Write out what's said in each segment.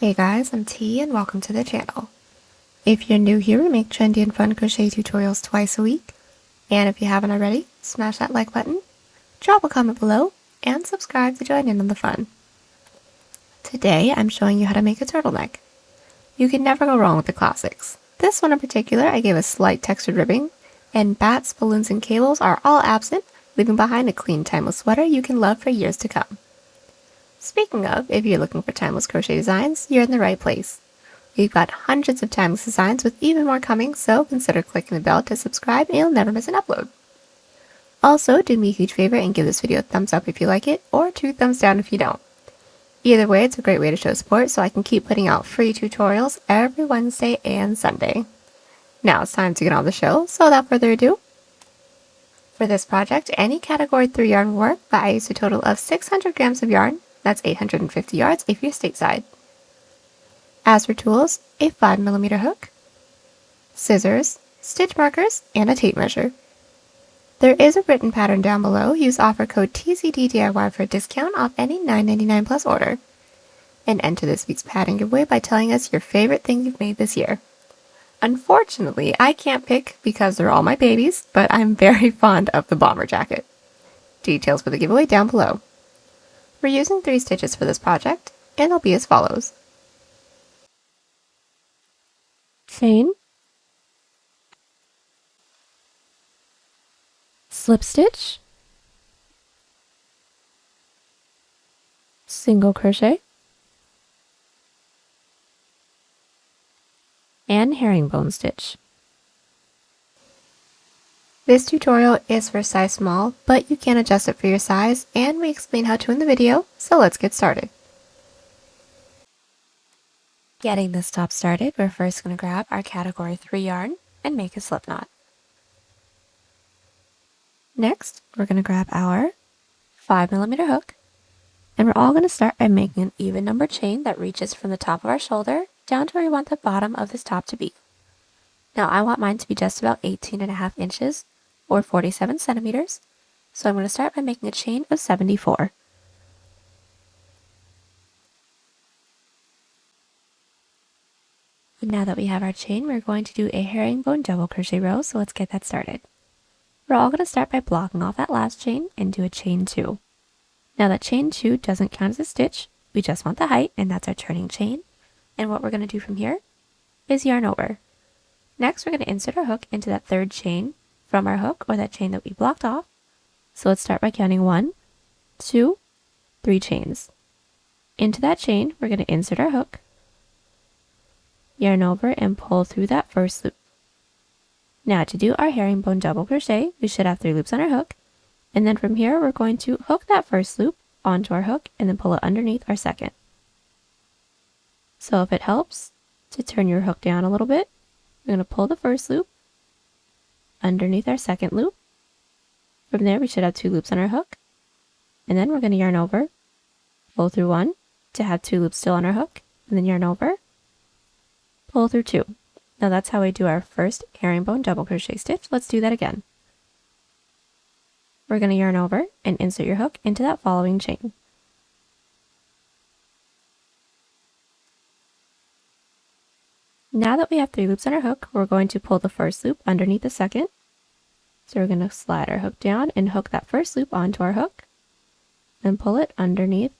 Hey guys, I'm T and welcome to the channel. If you're new here, we make trendy and fun crochet tutorials twice a week. And if you haven't already, smash that like button, drop a comment below, and subscribe to join in on the fun. Today I'm showing you how to make a turtleneck. You can never go wrong with the classics. This one in particular, I gave a slight textured ribbing, and bats, balloons, and cables are all absent, leaving behind a clean, timeless sweater you can love for years to come. Speaking of, if you're looking for timeless crochet designs, you're in the right place. We've got hundreds of timeless designs with even more coming, so consider clicking the bell to subscribe and you'll never miss an upload. Also, do me a huge favor and give this video a thumbs up if you like it, or 2 thumbs down if you don't. Either way, it's a great way to show support so I can keep putting out free tutorials every Wednesday and Sunday. Now it's time to get on the show, so without further ado, for this project, any category 3 yarn will work, but I used a total of 600 grams of yarn. That's 850 yards if you're stateside. As for tools, a 5mm hook, scissors, stitch markers, and a tape measure. There is a written pattern down below. Use offer code TCDDIY for a discount off any $9.99 plus order. And enter this week's pattern giveaway by telling us your favorite thing you've made this year. Unfortunately, I can't pick because they're all my babies, but I'm very fond of the bomber jacket. Details for the giveaway down below. We're using 3 stitches for this project, and they'll be as follows. Chain, slip stitch, single crochet, and herringbone stitch. This tutorial is for size small, but you can adjust it for your size, and we explain how to in the video, so let's get started. Getting this top started, we're first going to grab our category 3 yarn and make a slip knot. Next, we're going to grab our 5mm hook, and we're all going to start by making an even number chain that reaches from the top of our shoulder down to where we want the bottom of this top to be. Now I want mine to be just about 18.5 inches or 47 centimeters, so I'm going to start by making a chain of 74. And now that we have our chain, we're going to do a herringbone double crochet row, so let's get that started. We're all going to start by blocking off that last chain and do a chain 2. Now that chain 2 doesn't count as a stitch, we just want the height, and that's our turning chain. And what we're going to do from here is yarn over. Next, we're going to insert our hook into that 3rd chain from our hook, or that chain that we blocked off. So let's start by counting 1, 2, 3 chains. Into that chain, we're going to insert our hook, yarn over, and pull through that first loop. Now to do our herringbone double crochet, we should have 3 loops on our hook, and then from here we're going to hook that first loop onto our hook and then pull it underneath our second. So if it helps to turn your hook down a little bit, we're going to pull the first loop underneath our second loop. From there we should have 2 loops on our hook, and then we're going to yarn over, pull through 1 to have 2 loops still on our hook, and then yarn over, pull through 2. Now that's how we do our first herringbone double crochet stitch. Let's do that again. We're going to yarn over and insert your hook into that following chain. Now that we have 3 loops on our hook, we're going to pull the first loop underneath the second. So we're going to slide our hook down and hook that first loop onto our hook, and pull it underneath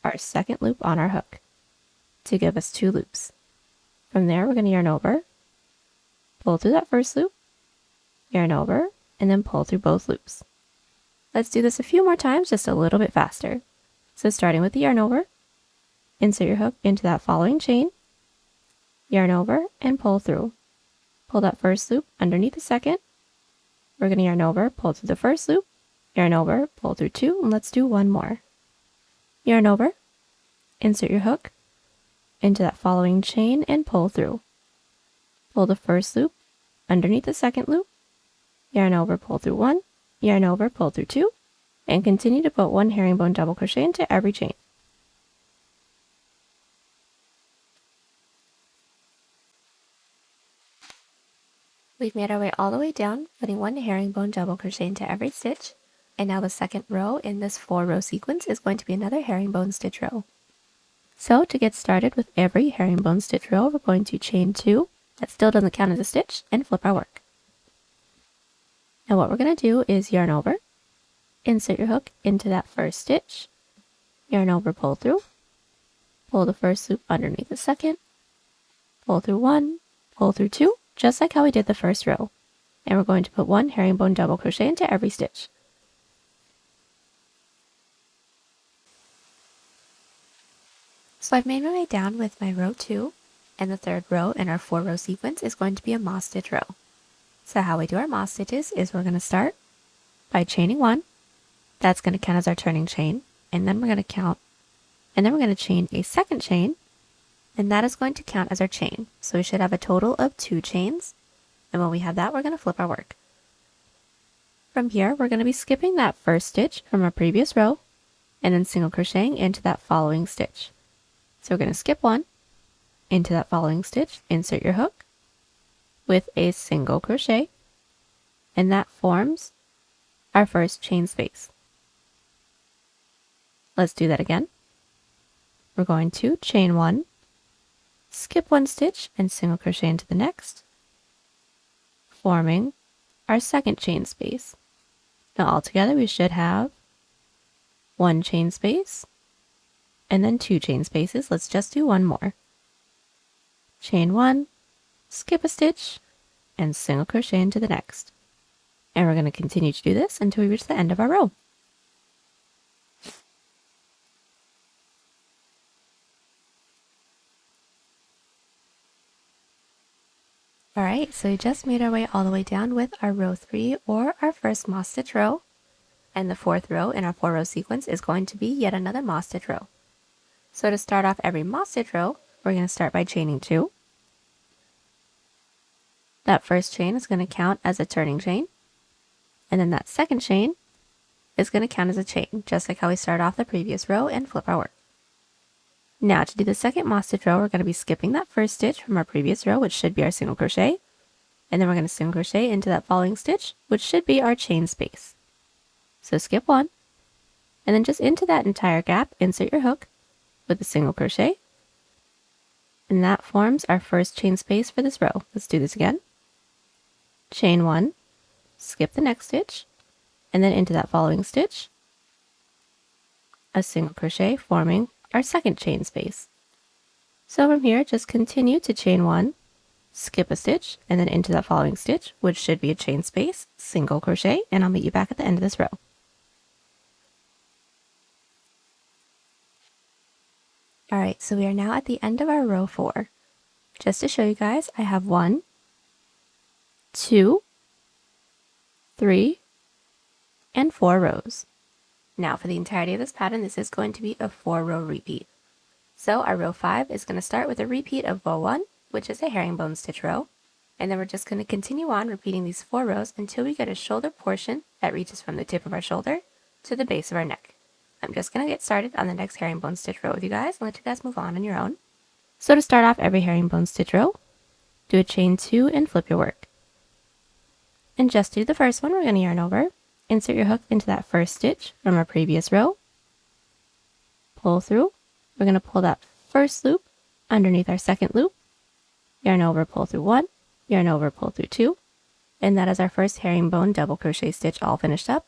our second loop on our hook to give us 2 loops. From there, we're going to yarn over, pull through that first loop, yarn over, and then pull through both loops. Let's do this a few more times, just a little bit faster. So starting with the yarn over, insert your hook into that following chain, yarn over, and pull through. Pull that first loop underneath the second. We're going to yarn over, pull through the first loop, yarn over, pull through 2, and let's do one more. Yarn over, insert your hook into that following chain and pull through. Pull the first loop underneath the second loop, yarn over, pull through 1, yarn over, pull through 2, and continue to put 1 herringbone double crochet into every chain. We've made our way all the way down, putting 1 herringbone double crochet into every stitch, and now the second row in this 4-row sequence is going to be another herringbone stitch row. So to get started with every herringbone stitch row, we're going to chain 2. That still doesn't count as a stitch, and flip our work. Now what we're going to do is yarn over, insert your hook into that first stitch, yarn over, pull through, pull the first loop underneath the second, pull through 1, pull through 2, just like how we did the first row. And we're going to put 1 herringbone double crochet into every stitch. So I've made my way down with my row 2, and the third row in our 4-row sequence is going to be a moss stitch row. So how we do our moss stitches is we're going to start by chaining 1. That's going to count as our turning chain, and then we're going to chain a second chain, and that is going to count as our chain. So we should have a total of 2 chains, and when we have that, we're going to flip our work. From here, we're going to be skipping that first stitch from our previous row, and then single crocheting into that following stitch. So we're going to skip 1, into that following stitch, insert your hook with a single crochet, and that forms our first chain space. Let's do that again. We're going to chain 1, skip 1 stitch, and single crochet into the next, forming our second chain space. Now altogether we should have 1 chain space, and then 2 chain spaces. Let's just do 1 more. Chain 1, skip a stitch, and single crochet into the next. And we're going to continue to do this until we reach the end of our row. Alright, so we just made our way all the way down with our row 3, or our first moss stitch row. And the 4th row in our 4-row sequence is going to be yet another moss stitch row. So to start off every moss stitch row, we're going to start by chaining 2. That first chain is going to count as a turning chain, and then that second chain is going to count as a chain, just like how we started off the previous row, and flip our work. Now to do the second moss stitch row, we're going to be skipping that first stitch from our previous row, which should be our single crochet, and then we're going to single crochet into that following stitch, which should be our chain space. So skip 1, and then just into that entire gap, insert your hook with a single crochet, and that forms our first chain space for this row. Let's do this again. Chain 1, skip the next stitch, and then into that following stitch, a single crochet, forming our second chain space. So from here, just continue to chain 1, skip a stitch, and then into that following stitch, which should be a chain space, single crochet, and I'll meet you back at the end of this row. Alright, so we are now at the end of our row 4. Just to show you guys, I have 1, 2, 3, and 4 rows. Now for the entirety of this pattern, this is going to be a 4-row repeat. So our row 5 is going to start with a repeat of row 1, which is a herringbone stitch row, and then we're just going to continue on repeating these 4 rows until we get a shoulder portion that reaches from the tip of our shoulder to the base of our neck. I'm just going to get started on the next herringbone stitch row with you guys and let you guys move on your own. So to start off every herringbone stitch row, do a chain 2 and flip your work. And just to do the first one, we're going to yarn over, insert your hook into that first stitch from our previous row, pull through. We're going to pull that first loop underneath our second loop, yarn over, pull through 1, yarn over, pull through 2, and that is our first herringbone double crochet stitch all finished up.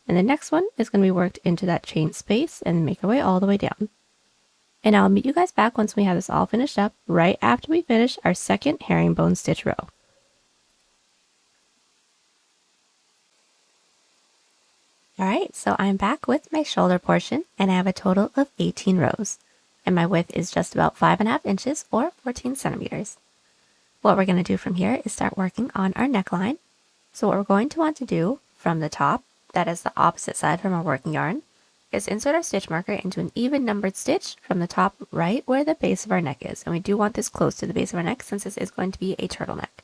And the next one is going to be worked into that chain space and make our way all the way down. And I'll meet you guys back once we have this all finished up, right after we finish our second herringbone stitch row. Alright, so I'm back with my shoulder portion, and I have a total of 18 rows. And my width is just about 5.5 inches or 14 centimeters. What we're going to do from here is start working on our neckline. So what we're going to want to do from the top, that is the opposite side from our working yarn, is insert our stitch marker into an even numbered stitch from the top right where the base of our neck is. And we do want this close to the base of our neck since this is going to be a turtleneck.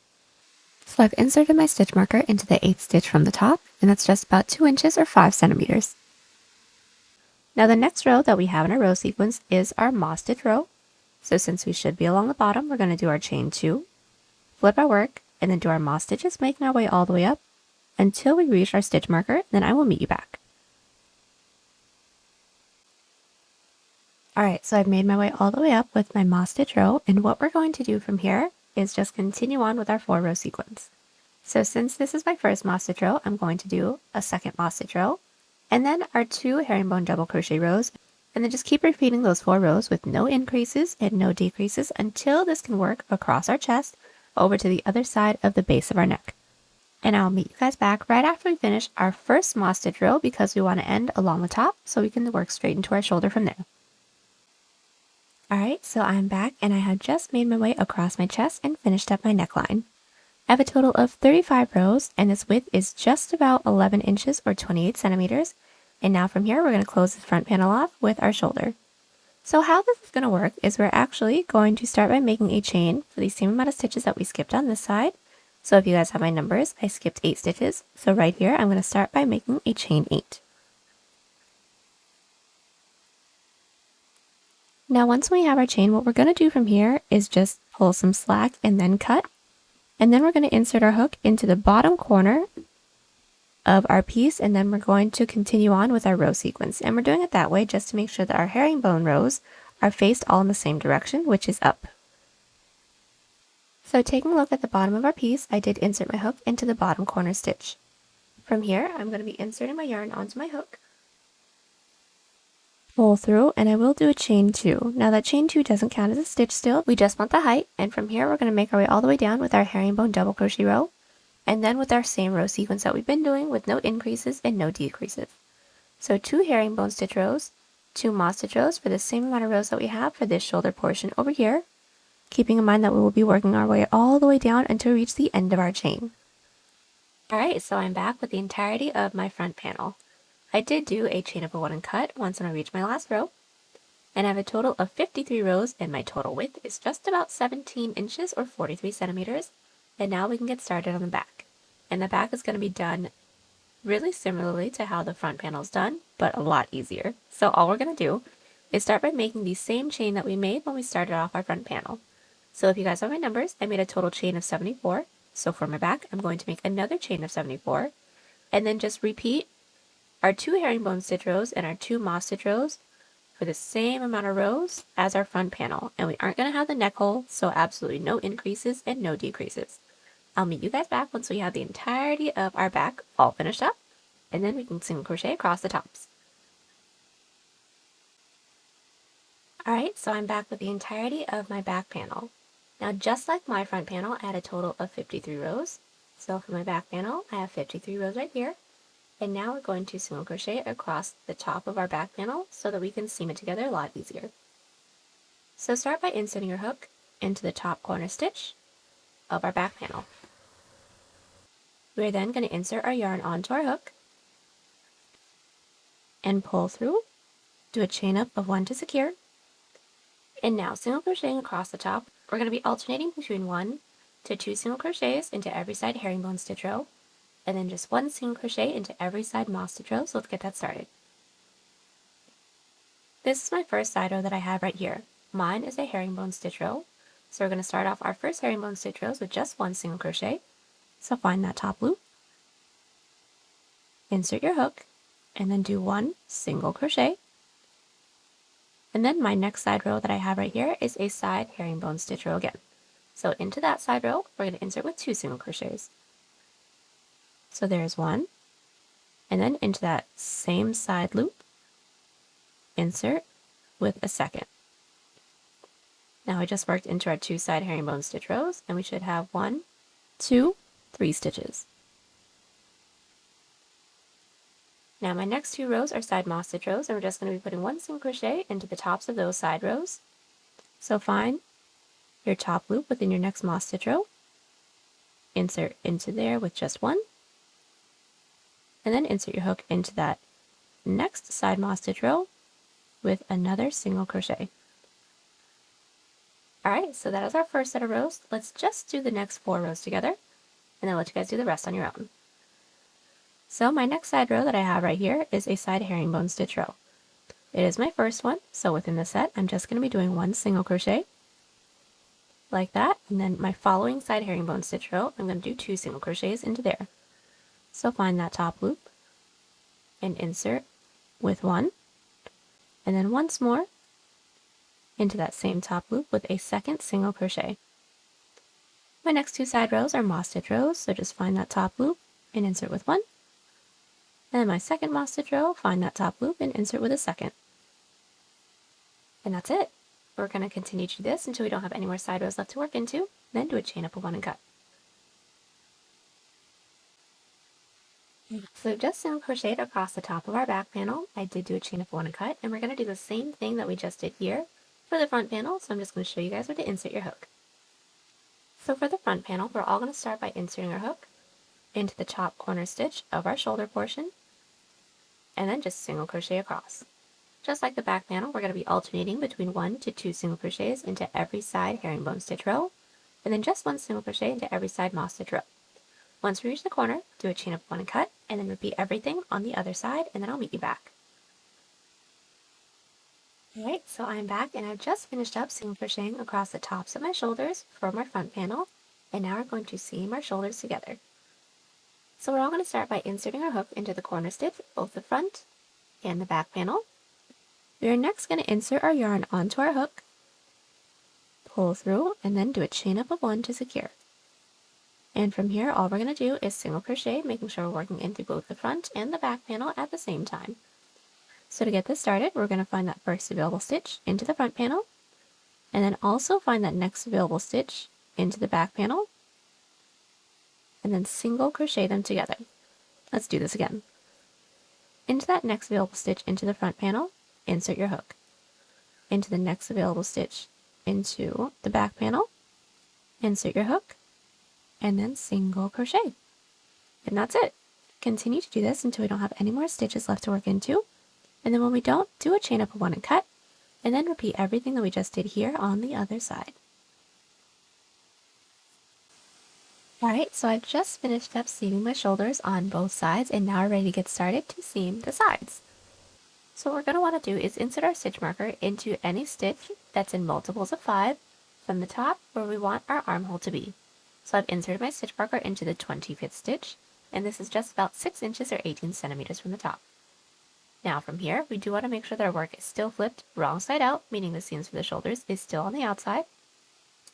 So I've inserted my stitch marker into the 8th stitch from the top, and that's just about 2 inches or 5 centimeters. Now the next row that we have in our row sequence is our moss stitch row. So since we should be along the bottom, we're going to do our chain 2, flip our work, and then do our moss stitches, making our way all the way up until we reach our stitch marker. Then I will meet you back. Alright, so I've made my way all the way up with my moss stitch row, and what we're going to do from here is just continue on with our 4-row sequence. So since this is my first moss stitch row, I'm going to do a second moss stitch row, and then our 2 herringbone double crochet rows, and then just keep repeating those 4 rows with no increases and no decreases until this can work across our chest over to the other side of the base of our neck. And I'll meet you guys back right after we finish our first moss stitch row because we want to end along the top so we can work straight into our shoulder from there. Alright, so I'm back and I have just made my way across my chest and finished up my neckline. I have a total of 35 rows and this width is just about 11 inches or 28 centimeters. And now from here we're going to close the front panel off with our shoulder. So how this is going to work is we're actually going to start by making a chain for the same amount of stitches that we skipped on this side. So if you guys have my numbers, I skipped 8 stitches. So right here I'm going to start by making a chain 8. Now once we have our chain, what we're going to do from here is just pull some slack and then cut. And then we're going to insert our hook into the bottom corner of our piece, and then we're going to continue on with our row sequence. And we're doing it that way just to make sure that our herringbone rows are faced all in the same direction, which is up. So taking a look at the bottom of our piece, I did insert my hook into the bottom corner stitch. From here, I'm going to be inserting my yarn onto my hook, pull through, and I will do a chain 2. Now that chain 2 doesn't count as a stitch still, we just want the height, and from here we're going to make our way all the way down with our herringbone double crochet row, and then with our same row sequence that we've been doing with no increases and no decreases. So 2 herringbone stitch rows, 2 moss stitch rows for the same amount of rows that we have for this shoulder portion over here, keeping in mind that we will be working our way all the way down until we reach the end of our chain. Alright, so I'm back with the entirety of my front panel. I did do a chain up a 1 and cut once when I reached my last row, and I have a total of 53 rows, and my total width is just about 17 inches or 43 centimeters. And now we can get started on the back. And the back is going to be done really similarly to how the front panel is done, but a lot easier. So all we're going to do is start by making the same chain that we made when we started off our front panel. So if you guys have my numbers, I made a total chain of 74. So for my back, I'm going to make another chain of 74, and then just repeat our 2 herringbone stitch rows and our 2 moss stitch rows for the same amount of rows as our front panel. And we aren't going to have the neck hole, so absolutely no increases and no decreases. I'll meet you guys back once we have the entirety of our back all finished up, and then we can single crochet across the tops. Alright, so I'm back with the entirety of my back panel. Now just like my front panel, I had a total of 53 rows. So for my back panel, I have 53 rows right here. And now we're going to single crochet across the top of our back panel so that we can seam it together a lot easier. So start by inserting your hook into the top corner stitch of our back panel. We're then going to insert our yarn onto our hook and pull through, do a chain up of 1 to secure, and now single crocheting across the top. We're going to be alternating between 1 to 2 single crochets into every side herringbone stitch row, and then just 1 single crochet into every side moss stitch row. So let's get that started. This is my first side row that I have right here. Mine is a herringbone stitch row. So we're going to start off our first herringbone stitch rows with just 1 single crochet. So find that top loop, insert your hook, and then do 1 single crochet. And then my next side row that I have right here is a side herringbone stitch row again. So into that side row, we're going to insert with 2 single crochets. So there's 1, and then into that same side loop, insert with a second. Now we just worked into our 2 side herringbone stitch rows, and we should have 1, 2, 3 stitches. Now my next 2 rows are side moss stitch rows, and we're just going to be putting 1 single crochet into the tops of those side rows. So find your top loop within your next moss stitch row, insert into there with just 1, and then insert your hook into that next side moss stitch row with another single crochet. Alright, so that is our first set of rows. Let's just do the next 4 rows together, and then let you guys do the rest on your own. So my next side row that I have right here is a side herringbone stitch row. It is my first one, so within the set I'm just going to be doing 1 single crochet like that, and then my following side herringbone stitch row I'm going to do 2 single crochets into there. So find that top loop and insert with 1, and then once more into that same top loop with a second single crochet. My next two side rows are moss stitch rows, so just find that top loop and insert with one. And then my second moss stitch row, find that top loop and insert with a second. And that's it. We're going to continue to do this until we don't have any more side rows left to work into, then do a chain up of one and cut. So we've just single crocheted across the top of our back panel. I did do a chain up of one and cut, and we're going to do the same thing that we just did here for the front panel, so I'm just going to show you guys where to insert your hook. So for the front panel, we're all going to start by inserting our hook into the top corner stitch of our shoulder portion, and then just single crochet across. Just like the back panel, we're going to be alternating between 1 to 2 single crochets into every side herringbone stitch row, and then just 1 single crochet into every side moss stitch row. Once we reach the corner, do a chain up one and cut, and then repeat everything on the other side, and then I'll meet you back. Alright, so I'm back, and I've just finished up single crocheting across the tops of my shoulders from our front panel, and now we're going to seam our shoulders together. So we're all going to start by inserting our hook into the corner stitch, both the front and the back panel. We are next going to insert our yarn onto our hook, pull through, and then do a chain up of one to secure. And from here, all we're going to do is single crochet, making sure we're working into both the front and the back panel at the same time. So to get this started, we're going to find that first available stitch into the front panel, and then also find that next available stitch into the back panel, and then single crochet them together. Let's do this again. Into that next available stitch into the front panel, insert your hook. Into the next available stitch into the back panel, insert your hook, and then single crochet. And that's it. Continue to do this until we don't have any more stitches left to work into. And then when we don't, do a chain up of one and cut, and then repeat everything that we just did here on the other side. Alright, so I've just finished up seaming my shoulders on both sides, and now we're ready to get started to seam the sides. So what we're going to want to do is insert our stitch marker into any stitch that's in multiples of 5 from the top where we want our armhole to be. So I've inserted my stitch marker into the 25th stitch, and this is just about 6 inches or 18 centimeters from the top. Now from here, we do want to make sure that our work is still flipped wrong side out, meaning the seams for the shoulders is still on the outside.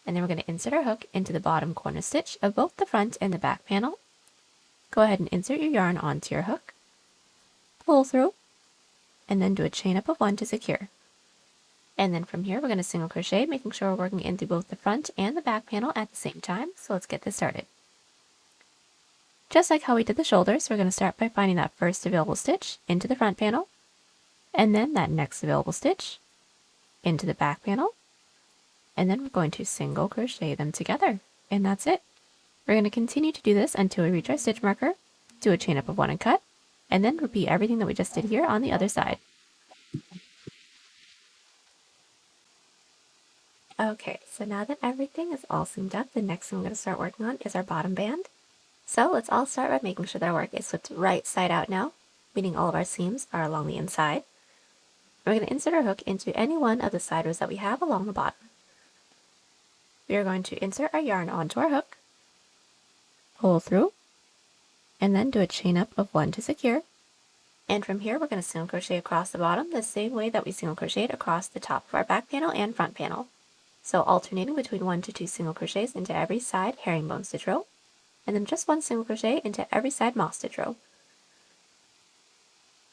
And then we're going to insert our hook into the bottom corner stitch of both the front and the back panel. Go ahead and insert your yarn onto your hook, pull through, and then do a chain up of one to secure. And then from here, we're going to single crochet, making sure we're working into both the front and the back panel at the same time. So let's get this started. Just like how we did the shoulders, we're going to start by finding that first available stitch into the front panel, and then that next available stitch into the back panel, and then we're going to single crochet them together. And that's it. We're going to continue to do this until we reach our stitch marker, do a chain up of one and cut, and then repeat everything that we just did here on the other side. Okay, so now that everything is all seamed up, the next thing we're going to start working on is our bottom band. So let's all start by making sure that our work is flipped right side out now, meaning all of our seams are along the inside. We're going to insert our hook into any one of the side rows that we have along the bottom. We are going to insert our yarn onto our hook, pull through, and then do a chain up of one to secure. And from here, we're going to single crochet across the bottom the same way that we single crocheted across the top of our back panel and front panel. So alternating between 1 to 2 single crochets into every side herringbone stitch row, and then just 1 single crochet into every side moss stitch row.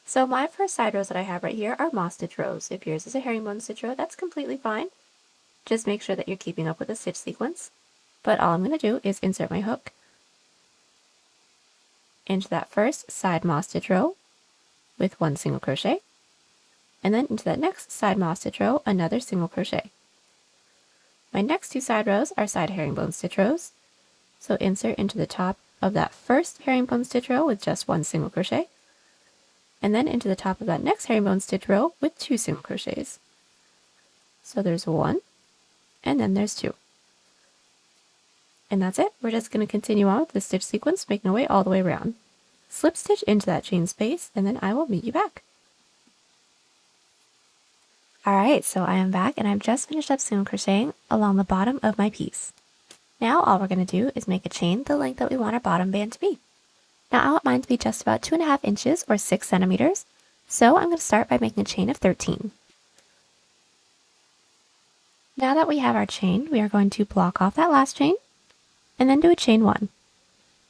So my first side rows that I have right here are moss stitch rows. If yours is a herringbone stitch row, that's completely fine. Just make sure that you're keeping up with the stitch sequence. But all I'm going to do is insert my hook into that first side moss stitch row with 1 single crochet, and then into that next side moss stitch row, another single crochet. My next two side rows are side herringbone stitch rows, so insert into the top of that first herringbone stitch row with just 1 single crochet, and then into the top of that next herringbone stitch row with 2 single crochets. So there's 1, and then there's 2. And that's it. We're just going to continue on with the stitch sequence, making our way all the way around. Slip stitch into that chain space, and then I will meet you back. Alright, so I am back, and I've just finished up single crocheting along the bottom of my piece. Now all we're going to do is make a chain the length that we want our bottom band to be. Now I want mine to be just about 2.5 inches or 6 centimeters, so I'm going to start by making a chain of 13. Now that we have our chain, we are going to block off that last chain and then do a chain 1.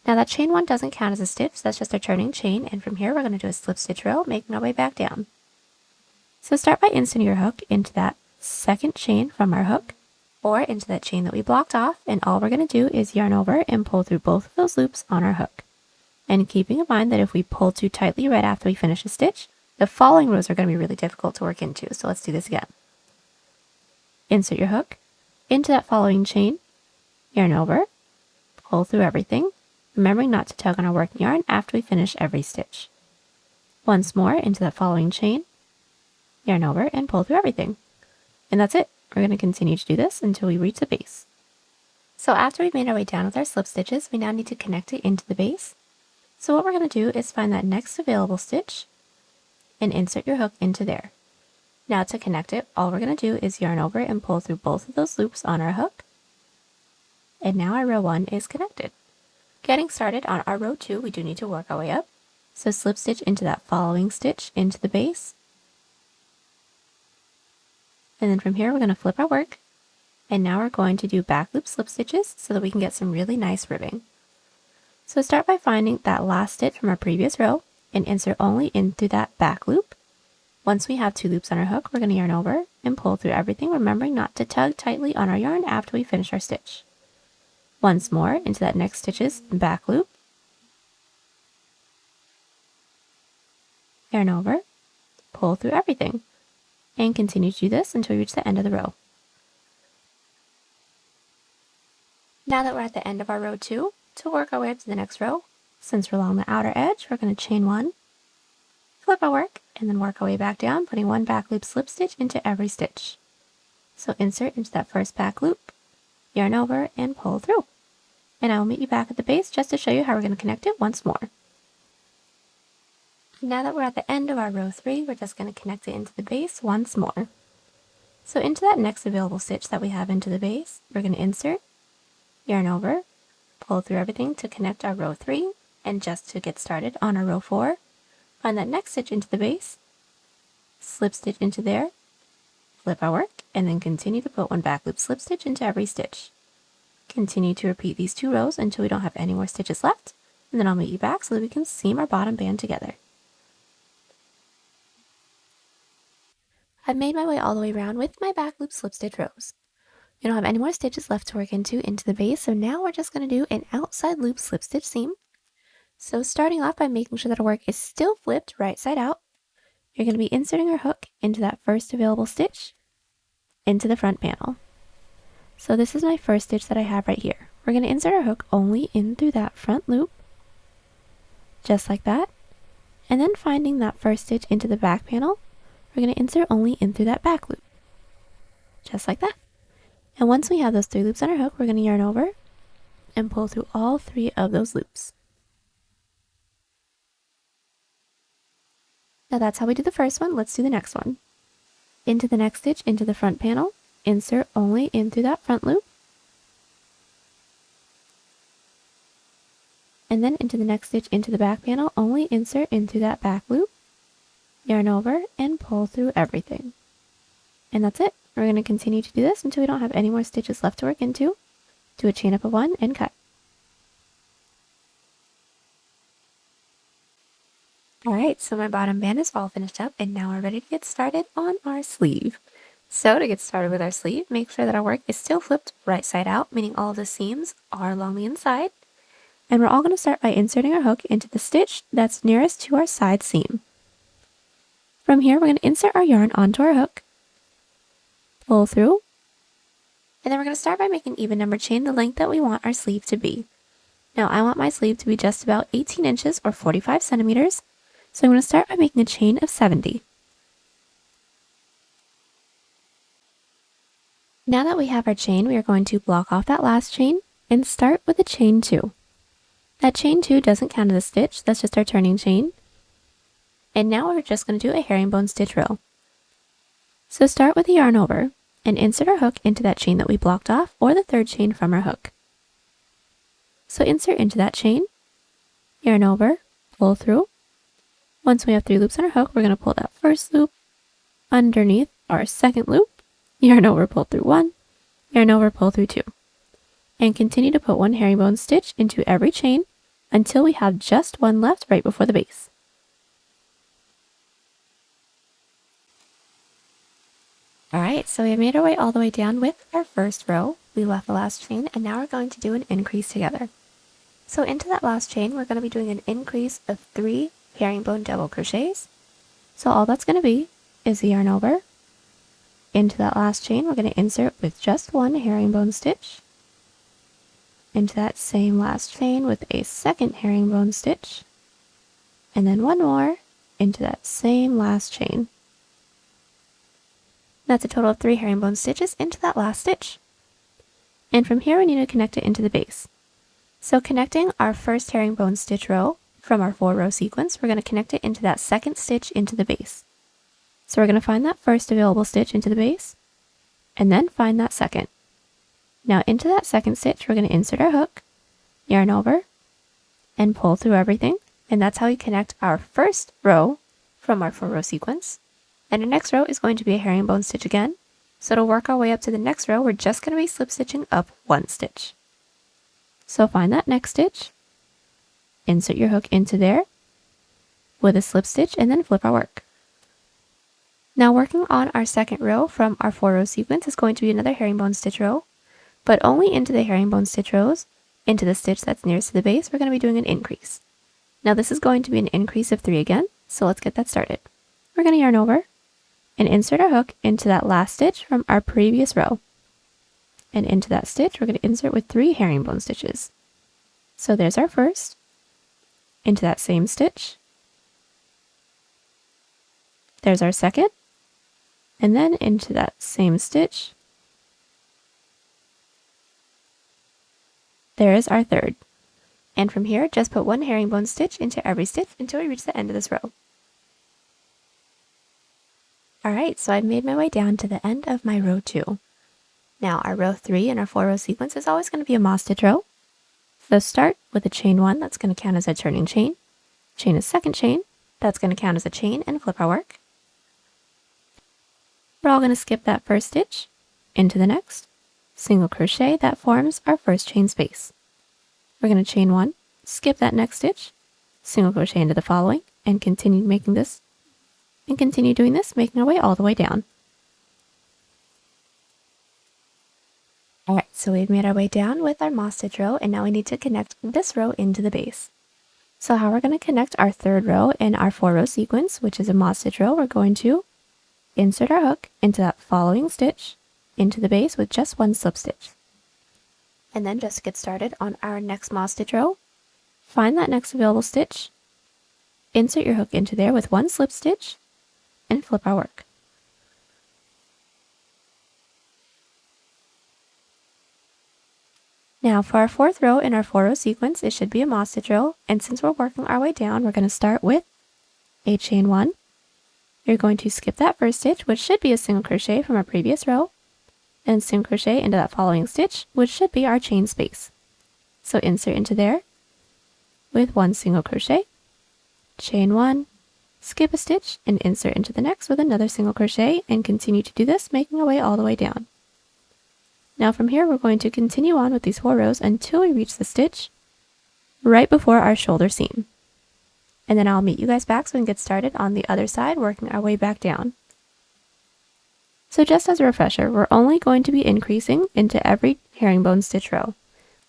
Now that chain 1 doesn't count as a stitch, so that's just a turning chain, and from here we're going to do a slip stitch row, making our way back down. So start by inserting your hook into that second chain from our hook, or into that chain that we blocked off, and all we're going to do is yarn over and pull through both of those loops on our hook. And keeping in mind that if we pull too tightly right after we finish a stitch, the following rows are going to be really difficult to work into, so let's do this again. Insert your hook into that following chain, yarn over, pull through everything, remembering not to tug on our working yarn after we finish every stitch. Once more into that following chain, yarn over and pull through everything. And that's it. We're going to continue to do this until we reach the base. So after we've made our way down with our slip stitches, we now need to connect it into the base. So what we're going to do is find that next available stitch and insert your hook into there. Now to connect it, all we're going to do is yarn over and pull through both of those loops on our hook. And now our row 1 is connected. Getting started on our row 2, we do need to work our way up. So slip stitch into that following stitch into the base. And then from here we're going to flip our work. And now we're going to do back loop slip stitches so that we can get some really nice ribbing. So start by finding that last stitch from our previous row and insert only in through that back loop. Once we have 2 loops on our hook, we're going to yarn over and pull through everything, remembering not to tug tightly on our yarn after we finish our stitch. Once more into that next stitch's back loop, yarn over, pull through everything, and continue to do this until we reach the end of the row. Now that we're at the end of our row 2, to work our way up to the next row, since we're along the outer edge, we're going to chain 1, flip our work, and then work our way back down, putting 1 back loop slip stitch into every stitch. So insert into that first back loop, yarn over, and pull through. And I will meet you back at the base just to show you how we're going to connect it once more. Now that we're at the end of our row 3, we're just going to connect it into the base once more. So into that next available stitch that we have into the base, we're going to insert, yarn over, pull through everything to connect our row 3, and just to get started on our row 4, find that next stitch into the base, slip stitch into there, flip our work, and then continue to put 1 back loop slip stitch into every stitch. Continue to repeat these 2 rows until we don't have any more stitches left, and then I'll meet you back so that we can seam our bottom band together. I've made my way all the way around with my back loop slip stitch rows. We don't have any more stitches left to work into the base, so now we're just going to do an outside loop slip stitch seam. So starting off by making sure that our work is still flipped right side out, you're going to be inserting our hook into that first available stitch into the front panel. So this is my first stitch that I have right here. We're going to insert our hook only in through that front loop, just like that. And then finding that first stitch into the back panel, we're going to insert only in through that back loop, just like that. And once we have those 3 loops on our hook, we're going to yarn over and pull through all 3 of those loops. Now that's how we do the first one. Let's do the next one. Into the next stitch into the front panel, insert only in through that front loop, and then into the next stitch into the back panel, only insert into that back loop, yarn over, and pull through everything. And that's it. We're going to continue to do this until we don't have any more stitches left to work into. Do a chain up of 1 and cut. Alright, so my bottom band is all finished up, and now we're ready to get started on our sleeve. So to get started with our sleeve, make sure that our work is still flipped right side out, meaning all of the seams are along the inside. And we're all going to start by inserting our hook into the stitch that's nearest to our side seam. From here, we're going to insert our yarn onto our hook, pull through, and then we're going to start by making an even number chain the length that we want our sleeve to be. Now I want my sleeve to be just about 18 inches or 45 centimeters, so I'm going to start by making a chain of 70. Now that we have our chain, we are going to block off that last chain and start with a chain 2. That chain 2 doesn't count as a stitch, that's just our turning chain. And now we're just going to do a herringbone stitch row. So start with the yarn over and insert our hook into that chain that we blocked off, or the 3rd chain from our hook. So insert into that chain, yarn over, pull through. Once we have 3 loops on our hook, we're going to pull that first loop underneath our 2nd loop, yarn over, pull through 1, yarn over, pull through 2. And continue to put 1 herringbone stitch into every chain until we have just one left right before the base. Alright, so we have made our way all the way down with our first row. We left the last chain, and now we're going to do an increase together. So into that last chain, we're going to be doing an increase of 3 herringbone double crochets. So all that's going to be is the yarn over. Into that last chain, we're going to insert with just 1 herringbone stitch. Into that same last chain with a second herringbone stitch. And then 1 more into that same last chain. That's a total of 3 herringbone stitches into that last stitch. And from here we need to connect it into the base. So connecting our first herringbone stitch row from our 4-row sequence, we're going to connect it into that second stitch into the base. So we're going to find that first available stitch into the base, and then find that second. Now into that second stitch, we're going to insert our hook, yarn over, and pull through everything. And that's how we connect our first row from our 4-row sequence. And our next row is going to be a herringbone stitch again. So to work our way up to the next row, we're just going to be slip stitching up 1 stitch. So find that next stitch, insert your hook into there with a slip stitch, and then flip our work. Now working on our second row from our 4-row sequence is going to be another herringbone stitch row, but only into the herringbone stitch rows, into the stitch that's nearest to the base, we're going to be doing an increase. Now this is going to be an increase of 3 again, so let's get that started. We're going to yarn over and insert our hook into that last stitch from our previous row. And into that stitch, we're going to insert with 3 herringbone stitches. So there's our first, into that same stitch. There's our second, and then into that same stitch. There is our third. And from here, just put 1 herringbone stitch into every stitch until we reach the end of this row. Alright, so I've made my way down to the end of my row 2. Now our row 3 in our 4-row sequence is always going to be a moss stitch row. So start with a chain 1, that's going to count as a turning chain. Chain a second chain, that's going to count as a chain, and flip our work. We're all going to skip that first stitch into the next. Single crochet, that forms our first chain space. We're going to chain 1, skip that next stitch, single crochet into the following, and continue making this. And continue doing this, making our way all the way down. Alright, so we've made our way down with our moss stitch row, and now we need to connect this row into the base. So how we're going to connect our 3rd row in our 4-row sequence, which is a moss stitch row, we're going to insert our hook into that following stitch, into the base with just 1 slip stitch. And then just to get started on our next moss stitch row, find that next available stitch, insert your hook into there with 1 slip stitch, and flip our work. Now for our 4th row in our 4-row sequence, it should be a moss stitch row, and since we're working our way down, we're going to start with a chain 1. You're going to skip that first stitch, which should be a single crochet from our previous row, and single crochet into that following stitch, which should be our chain space. So insert into there with 1 single crochet, chain 1, skip a stitch, and insert into the next with another single crochet, and continue to do this, making our way all the way down. Now from here, we're going to continue on with these 4 rows until we reach the stitch right before our shoulder seam. And then I'll meet you guys back so we can get started on the other side, working our way back down. So just as a refresher, we're only going to be increasing into every herringbone stitch row.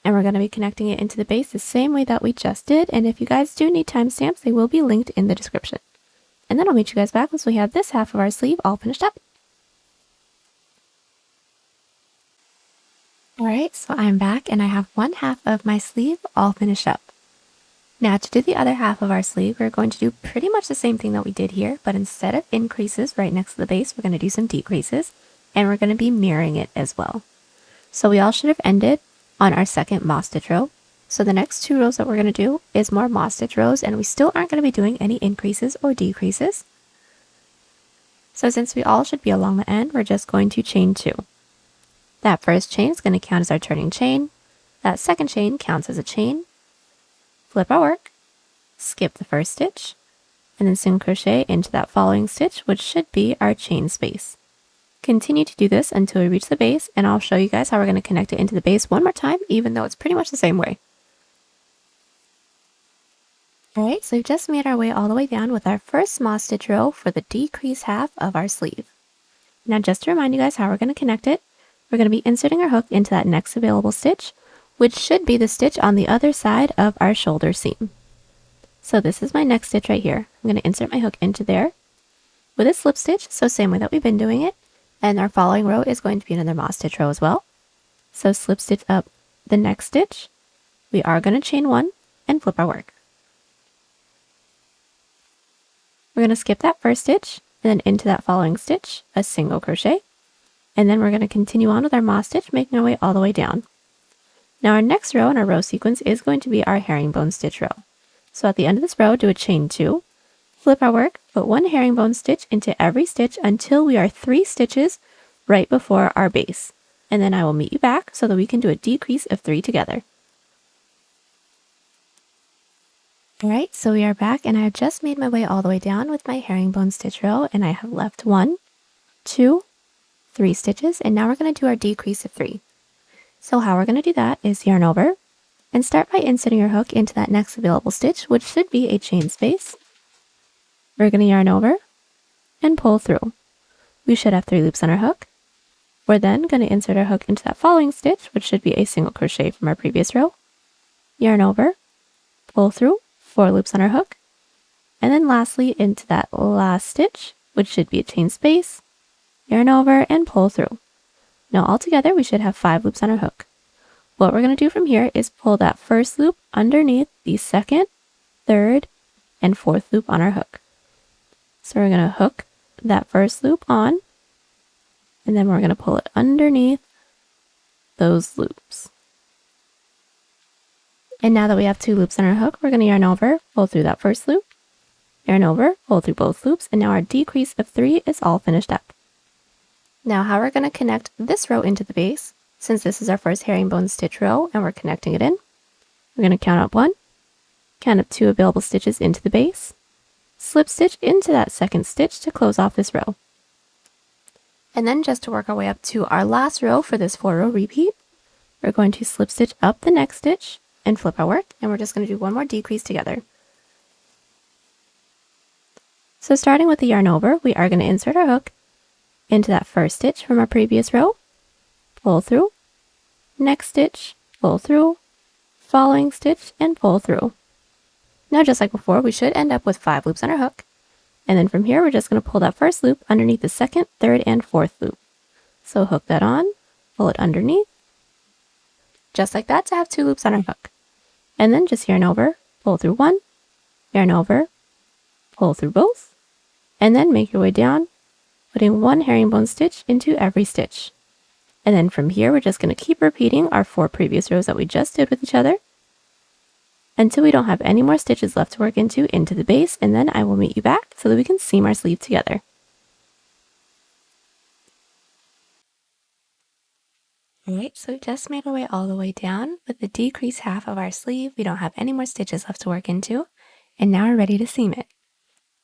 And we're going to be connecting it into the base the same way that we just did. And if you guys do need timestamps, they will be linked in the description. And then I'll meet you guys back once we have this half of our sleeve all finished up. Alright, so I'm back and I have 1/2 of my sleeve all finished up. Now to do the other half of our sleeve, we're going to do pretty much the same thing that we did here, but instead of increases right next to the base, we're going to do some decreases, and we're going to be mirroring it as well. So we all should have ended on our second moss stitch row. So the next 2 rows that we're going to do is more moss stitch rows, and we still aren't going to be doing any increases or decreases. So since we all should be along the end, we're just going to chain 2. That first chain is going to count as our turning chain. That second chain counts as a chain. Flip our work, skip the first stitch, and then single crochet into that following stitch, which should be our chain space. Continue to do this until we reach the base, and I'll show you guys how we're going to connect it into the base one more time, even though it's pretty much the same way. Alright, so we've just made our way all the way down with our first small stitch row for the decrease half of our sleeve. Now just to remind you guys how we're going to connect it, we're going to be inserting our hook into that next available stitch, which should be the stitch on the other side of our shoulder seam. So this is my next stitch right here. I'm going to insert my hook into there with a slip stitch, so same way that we've been doing it, and our following row is going to be another moss stitch row as well. So slip stitch up the next stitch, we are going to chain one and flip our work. We're going to skip that first stitch and then into that following stitch, a single crochet, and then we're going to continue on with our moss stitch, making our way all the way down. Now our next row in our row sequence is going to be our herringbone stitch row. So at the end of this row, do a chain 2, flip our work, put one herringbone stitch into every stitch until we are 3 stitches right before our base. And then I will meet you back so that we can do a decrease of 3 together. Alright, so we are back and I have just made my way all the way down with my herringbone stitch row, and I have left 1, 2, 3 stitches, and now we're going to do our decrease of 3. So how we're going to do that is yarn over and start by inserting your hook into that next available stitch, which should be a chain space. We're going to yarn over and pull through. We should have 3 loops on our hook. We're then going to insert our hook into that following stitch, which should be a single crochet from our previous row. Yarn over, pull through, 4 loops on our hook, and then lastly into that last stitch, which should be a chain space, yarn over and pull through. Now altogether we should have 5 loops on our hook. What we're going to do from here is pull that first loop underneath the second, third, and fourth loop on our hook. So we're going to hook that first loop on, and then we're going to pull it underneath those loops. And now that we have 2 loops on our hook, we're going to yarn over, pull through that first loop, yarn over, pull through both loops, and now our decrease of 3 is all finished up. Now how we're going to connect this row into the base, since this is our first herringbone stitch row and we're connecting it in, we're going to count up 1, count up 2 available stitches into the base, slip stitch into that second stitch to close off this row. And then just to work our way up to our last row for this 4-row repeat, we're going to slip stitch up the next stitch and flip our work, and we're just going to do one more decrease together. So starting with the yarn over, we are going to insert our hook into that first stitch from our previous row, pull through, next stitch, pull through, following stitch, and pull through. Now just like before, we should end up with 5 loops on our hook, and then from here we're just going to pull that first loop underneath the second, third, and fourth loop. So hook that on, pull it underneath, just like that to have 2 loops on our hook. And then just yarn over, pull through 1, yarn over, pull through both, and then make your way down, putting 1 herringbone stitch into every stitch. And then from here, we're just going to keep repeating our 4 previous rows that we just did with each other until we don't have any more stitches left to work into the base, and then I will meet you back so that we can seam our sleeve together. Alright, so we just made our way all the way down with the decreased half of our sleeve. We don't have any more stitches left to work into, and now we're ready to seam it.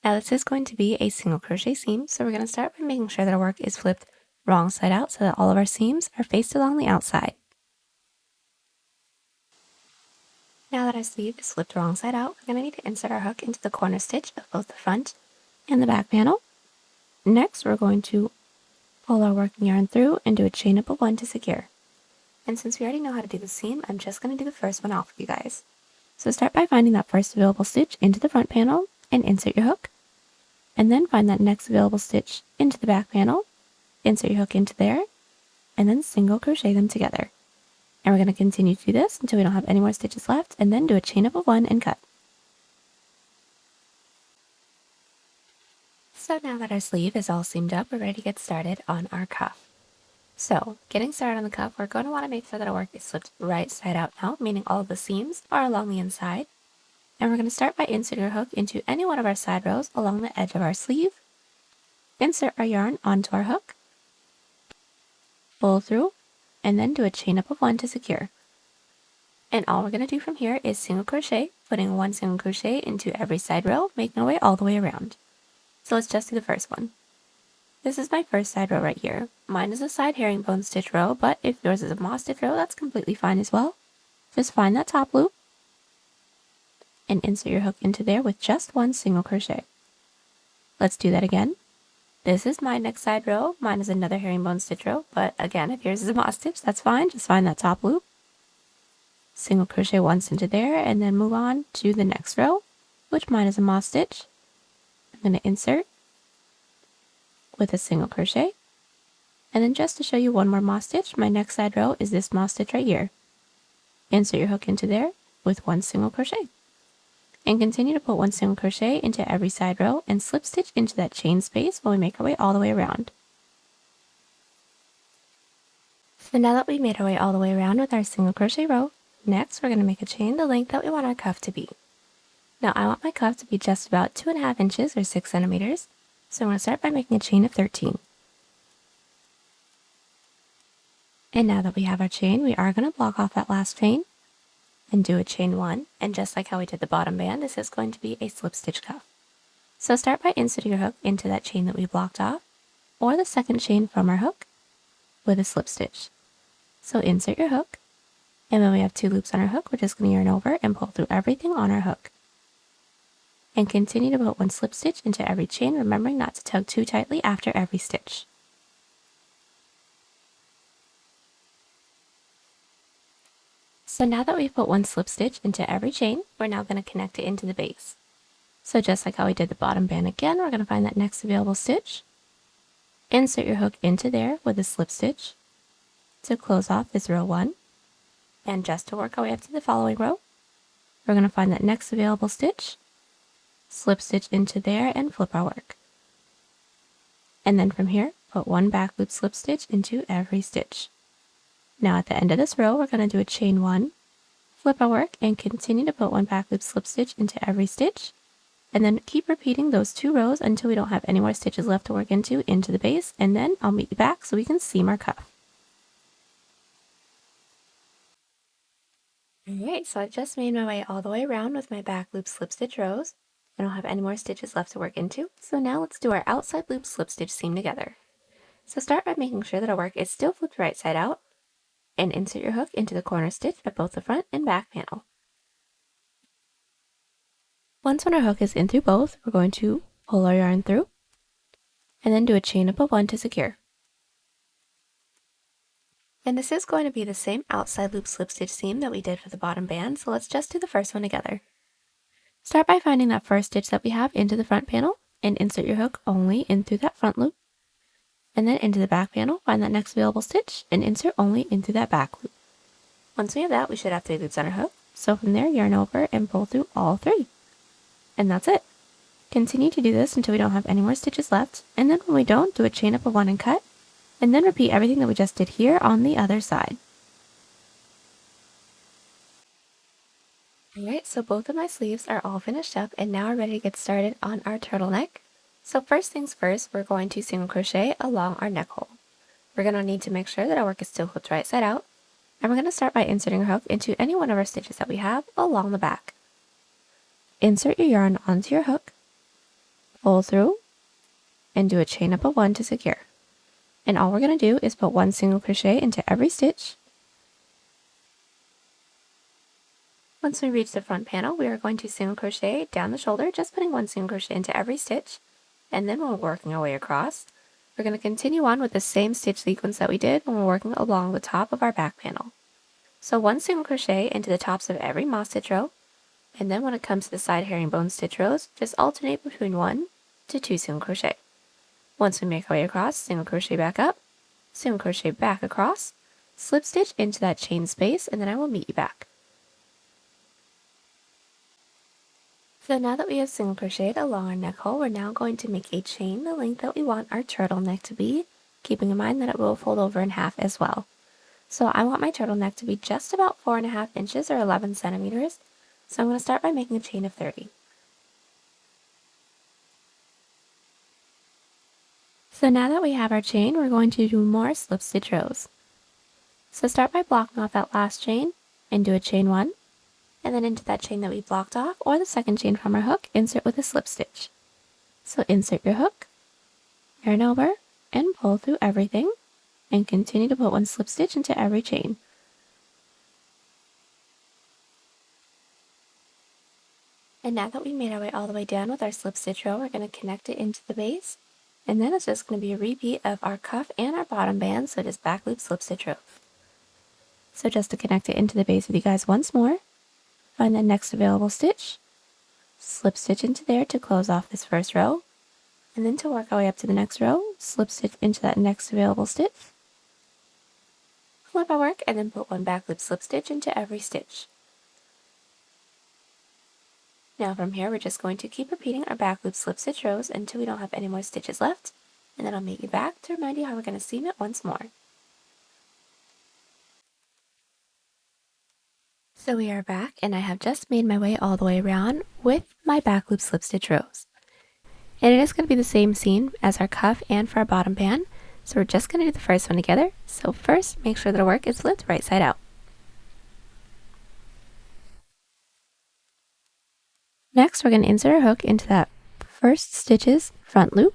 Now this is going to be a single crochet seam, so we're going to start by making sure that our work is flipped wrong side out so that all of our seams are faced along the outside. Now that our sleeve is flipped wrong side out, we're going to need to insert our hook into the corner stitch of both the front and the back panel. Next, we're going to pull our working yarn through and do a chain up of 1 to secure. And since we already know how to do the seam, I'm just going to do the first one off with you guys. So start by finding that first available stitch into the front panel and insert your hook. And then find that next available stitch into the back panel, insert your hook into there, and then single crochet them together. And we're going to continue to do this until we don't have any more stitches left, and then do a chain up of 1 and cut. So now that our sleeve is all seamed up, we're ready to get started on our cuff. So, getting started on the cuff, we're going to want to make sure that our work is flipped right side out now, meaning all of the seams are along the inside. And we're going to start by inserting our hook into any one of our side rows along the edge of our sleeve. Insert our yarn onto our hook, pull through, and then do a chain up of 1 to secure. And all we're going to do from here is single crochet, putting 1 single crochet into every side row, making our way all the way around. So let's just do the first one. This is my first side row right here. Mine is a side herringbone stitch row, but if yours is a moss stitch row, that's completely fine as well. Just find that top loop and insert your hook into there with just one single crochet. Let's do that again. This is my next side row. Mine is another herringbone stitch row, but again, if yours is a moss stitch, that's fine. Just find that top loop, single crochet once into there, and then move on to the next row, which mine is a moss stitch. I'm going to insert with a single crochet, and then just to show you one more moss stitch, my next side row is this moss stitch right here. Insert your hook into there with one single crochet, and continue to put one single crochet into every side row and slip stitch into that chain space while we make our way all the way around. So now that we made our way all the way around with our single crochet row, next we're going to make a chain the length that we want our cuff to be. Now I want my cuff to be just about 2.5 inches or 6 centimeters, so I'm going to start by making a chain of 13. And now that we have our chain, we are going to block off that last chain and do a chain 1, and just like how we did the bottom band, this is going to be a slip stitch cuff. So start by inserting your hook into that chain that we blocked off, or the second chain from our hook, with a slip stitch. So insert your hook, and when we have 2 loops on our hook, we're just going to yarn over and pull through everything on our hook. And continue to put one slip stitch into every chain, remembering not to tug too tightly after every stitch. So now that we've put one slip stitch into every chain, we're now going to connect it into the base. So just like how we did the bottom band again, we're going to find that next available stitch, insert your hook into there with a slip stitch to close off this row 1, and just to work our way up to the following row, we're going to find that next available stitch, slip stitch into there and flip our work. And then from here, put one back loop slip stitch into every stitch. Now at the end of this row, we're going to do a chain 1, flip our work, and continue to put one back loop slip stitch into every stitch, and then keep repeating those 2 rows until we don't have any more stitches left to work into the base, and then I'll meet you back so we can seam our cuff. Alright, so I just made my way all the way around with my back loop slip stitch rows. I don't have any more stitches left to work into, so now let's do our outside loop slip stitch seam together. So start by making sure that our work is still flipped right side out, and insert your hook into the corner stitch at both the front and back panel. Once when our hook is in through both, we're going to pull our yarn through, and then do a chain up of 1 to secure. And this is going to be the same outside loop slip stitch seam that we did for the bottom band, so let's just do the first one together. Start by finding that first stitch that we have into the front panel, and insert your hook only in through that front loop. And then into the back panel, find that next available stitch, and insert only into that back loop. Once we have that, we should have 3 loops on our hook, so from there, yarn over and pull through all 3. And that's it. Continue to do this until we don't have any more stitches left, and then when we don't, do a chain up of 1 and cut, and then repeat everything that we just did here on the other side. Alright, so both of my sleeves are all finished up, and now we're ready to get started on our turtleneck. So first things first, we're going to single crochet along our neck hole. We're going to need to make sure that our work is still flipped right side out, and we're going to start by inserting our hook into any one of our stitches that we have along the back. Insert your yarn onto your hook, pull through, and do a chain up of 1 to secure. And all we're going to do is put 1 single crochet into every stitch. Once we reach the front panel, we are going to single crochet down the shoulder, just putting 1 single crochet into every stitch. And then when we're working our way across, we're going to continue on with the same stitch sequence that we did when we're working along the top of our back panel. So 1 single crochet into the tops of every moss stitch row, and then when it comes to the side herringbone stitch rows, just alternate between 1 to 2 single crochet. Once we make our way across, single crochet back up, single crochet back across, slip stitch into that chain space, and then I will meet you back. So now that we have single crocheted along our neck hole, we're now going to make a chain the length that we want our turtleneck to be, keeping in mind that it will fold over in half as well. So I want my turtleneck to be just about 4.5 inches or 11 centimeters, so I'm going to start by making a chain of 30. So now that we have our chain, we're going to do more slip stitch rows. So start by blocking off that last chain and do a chain 1, and then into that chain that we blocked off, or the second chain from our hook, insert with a slip stitch. So insert your hook, yarn over, and pull through everything, and continue to put one slip stitch into every chain. And now that we made our way all the way down with our slip stitch row, we're going to connect it into the base, and then it's just going to be a repeat of our cuff and our bottom band, so it is back loop slip stitch row. So just to connect it into the base with you guys once more, find the next available stitch, slip stitch into there to close off this first row, and then to work our way up to the next row, slip stitch into that next available stitch, flip our work, and then put one back loop slip stitch into every stitch. Now from here, we're just going to keep repeating our back loop slip stitch rows until we don't have any more stitches left, and then I'll meet you back to remind you how we're going to seam it once more. So we are back, and I have just made my way all the way around with my back loop slip stitch rows. And it is going to be the same seam as our cuff and for our bottom band, so we're just going to do the first one together. So first, make sure that our work is flipped right side out. Next, we're going to insert our hook into that first stitch's front loop,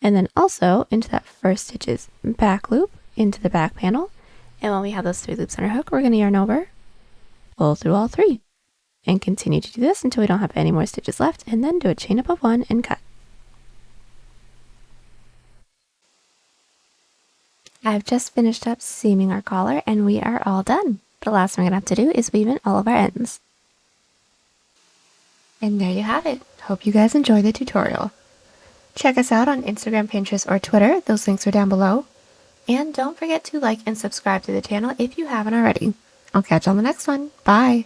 and then also into that first stitch's back loop into the back panel. And when we have those 3 loops on our hook, we're going to yarn over, pull through all 3, and continue to do this until we don't have any more stitches left, and then do a chain up of 1 and cut. I've just finished up seaming our collar, and we are all done. The last thing we're going to have to do is weave in all of our ends. And there you have it. Hope you guys enjoyed the tutorial. Check us out on Instagram, Pinterest, or Twitter. Those links are down below. And don't forget to like and subscribe to the channel if you haven't already. I'll catch you on the next one. Bye!